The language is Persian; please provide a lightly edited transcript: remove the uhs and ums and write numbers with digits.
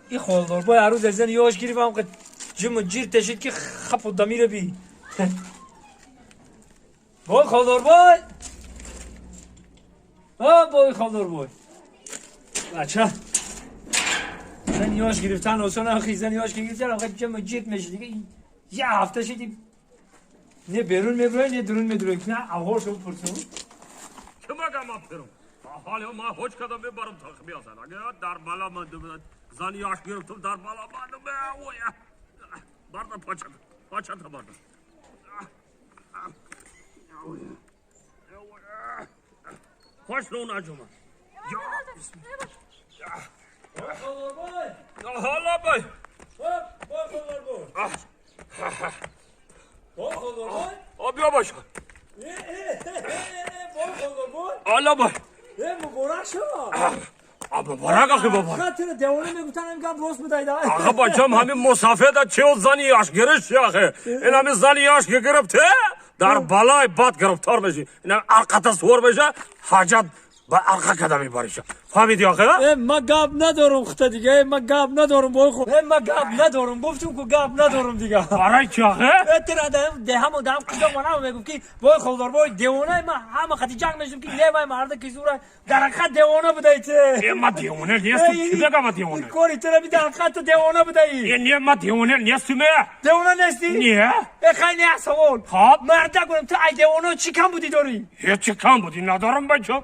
این خالدار بای هر روز از زن یاش گیریم که جم جیر تشید که خپ و دمیره بی بای خالدار بای بای خالدار بای بچه زن یاش گرفتن آسان اخی زن یاش گرفتن آخه جم جیت میشه دیگه یه هفته شدیم نه بیرون میبرای نه درون میدروی نه اوهار شما پرسون چه مگم اپرم حالا ما هوچ کدام میبرم تخمی آسان اگه در بالا من زن یاش گرفتم در بالا من اویا برده پاچت برده خوش نون اجوما حالا بای بیا باشه حالا بای مبارک شما مبارک آخی مبارک خاطر دیوانه میگفتن امکان درست بدهید آقا بچم همین مسافه دا چه زنی یاش گرشت آخه این همین زنی یاش گرفته در بالای باد گرفتار بشی این همین ارقه سور بشه حاجت با ارقه کدمی باریشه فهمیدی آخه؟ من گاب ندارم خطا دیگه من گاب ندارم بای خود من گاب ندارم گفتم که گاب ندارم دیگه برای چی آخه؟ اترا دهم و دهم کجا منم میگم که بای خالدار بای دیوانه ما همه خطی جنگ میشم که لیوای مرد که زوره در خط دیوانه بدهیته ما دیوانه نیستم چی بگم ما دیوانه کاری ترا بی در خط دیوانه بدهی این ما دیوانه نیستم دیوانه نیستی؟ نه خیلی نه سوال خب مرد گفتم تو ای دیوانه چی کم بودی داری؟ هیچ کم بودی ندارم بچم